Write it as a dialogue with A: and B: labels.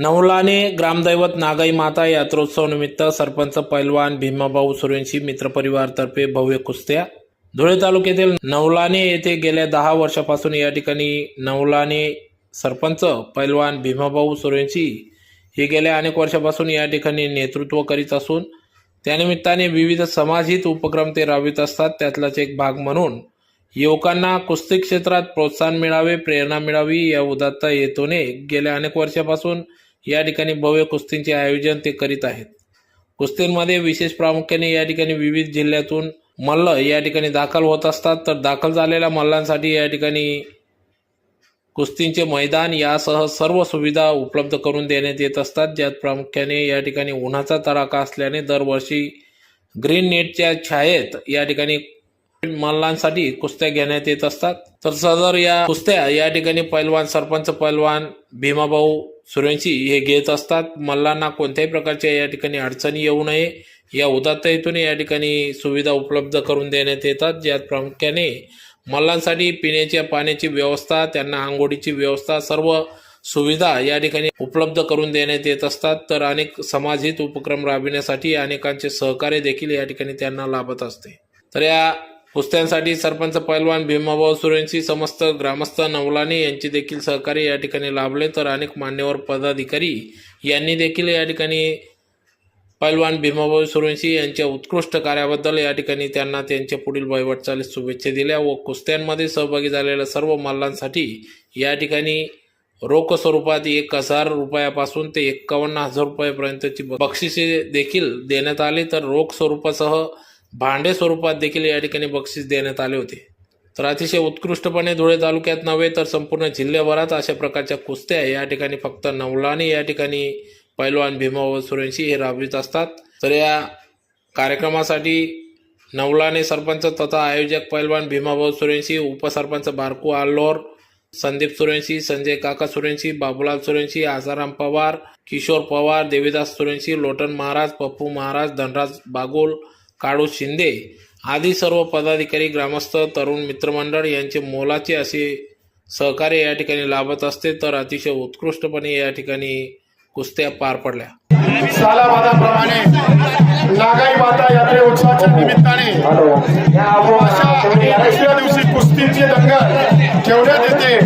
A: नवलाने ग्रामदैवत नागाई माता यात्रोत्सव निमित्त सरपंच पैलवान भीमाभाऊ सुरेंशी मित्रपरिवारतर्फे भव्य कुस्त्या। धुळे तालुक्यातील नवलाने येथे गेल्या 10 वर्षापासून या ठिकाणी नवलाने सरपंच पैलवान भीमाभाऊ सुरेंशी हे गेल्या अनेक वर्षापासून या ठिकाणी नेतृत्व करीत असून त्यानिमित्ताने विविध समाजहित उपक्रम ते राबवित असतात। त्यातलाच एक भाग म्हणून युवकांना कुस्ती क्षेत्रात प्रोत्साहन मिळावे, प्रेरणा मिळावी या उदात्त हेतूने गेल्या अनेक वर्षापासून या ठिकाणी भव्य कुस्तींचे आयोजन ते करीत आहेत। कुस्तींमध्ये विशेष प्रामुख्याने या ठिकाणी विविध जिल्ह्यातून मल्ल या ठिकाणी दाखल होत असतात। तर दाखल झालेल्या मल्लांसाठी या ठिकाणी कुस्तींचे मैदान यासह सर्व सुविधा उपलब्ध करून देण्यात येत असतात, ज्यात प्रामुख्याने या ठिकाणी उन्हाचा तडाखा असल्याने दरवर्षी ग्रीन नेटच्या छायेत या ठिकाणी मल्लांसाठी कुस्त्या घेण्यात येत असतात। तर सदर या कुस्त्या या ठिकाणी पैलवान सरपंच पैलवान भीमाभाऊ सुरेंशी हे घेत असतात। मल्लांना कोणत्याही प्रकारच्या या ठिकाणी अडचणी येऊ नये या उदात्त हेतूने या ठिकाणी सुविधा उपलब्ध करून देण्यात येतात, ज्यात प्रामुख्याने मल्लांसाठी पिण्याच्या पाण्याची व्यवस्था, त्यांना आंघोळीची व्यवस्था, सर्व सुविधा या ठिकाणी उपलब्ध करून देण्यात येत असतात। तर अनेक समाजहित उपक्रम राबविण्यासाठी अनेकांचे सहकार्य देखील या ठिकाणी त्यांना लाभत असते। तर या कुस्त्यांसाठी सरपंच पैलवान भीमाभाऊ सुरेंशी समस्त ग्रामस्थ नवलाने यांचे देखील सहकार्य या ठिकाणी लाभले। तर अनेक मान्यवर पदाधिकारी यांनी देखील या ठिकाणी पैलवान भीमाभाऊ सुरेंशी यांच्या उत्कृष्ट कार्याबद्दल या ठिकाणी त्यांना त्यांच्या पुढील वाटचालीस शुभेच्छा दिल्या व कुस्त्यांमध्ये सहभागी झालेल्या सर्व मल्लांसाठी या ठिकाणी रोख स्वरूपात 1000 रुपयापासून ते 51,000 रुपयापर्यंतची बक्षिसे देखील देण्यात आली। तर रोख स्वरूपासह भांडे स्वरूपात देखील या ठिकाणी बक्षीस देण्यात आले होते। तर अतिशय उत्कृष्टपणे धुळे तालुक्यात नव्हे तर संपूर्ण जिल्ह्याभरात अशा प्रकारच्या कुस्त्या या ठिकाणी फक्त नवलाने या ठिकाणी पैलवान भीमाभाऊ सुरेंशी हे राबवित असतात। तर या कार्यक्रमासाठी नवलाने सरपंच तथा आयोजक पैलवान भीमाभाऊ सुरेंशी, उपसरपंच बारकू आल्लोर, संदीप सुरेंशी, संजय काका सुरेंशी, बाबूलाल सुरेंशी, आसाराम पवार, किशोर पवार, देवीदास सुरेंशी, लोटन महाराज, पप्पू महाराज, धनराज बागुल, काळू शिंदे आदी सर्व पदाधिकारी, ग्रामस्थ, तरुण मित्रमंडळ यांचे मोलाचे असे सहकार्य या ठिकाणी लाभत असते। तर अतिशय उत्कृष्टपणे या ठिकाणी कुस्त्या पार पडल्या।
B: सालाबादाप्रमाणे नागाई माता यात्रे उत्सवाच्या निमित्ताने अशा दुसऱ्या दिवशी कुस्तीची दंगल ठेवण्यात येते।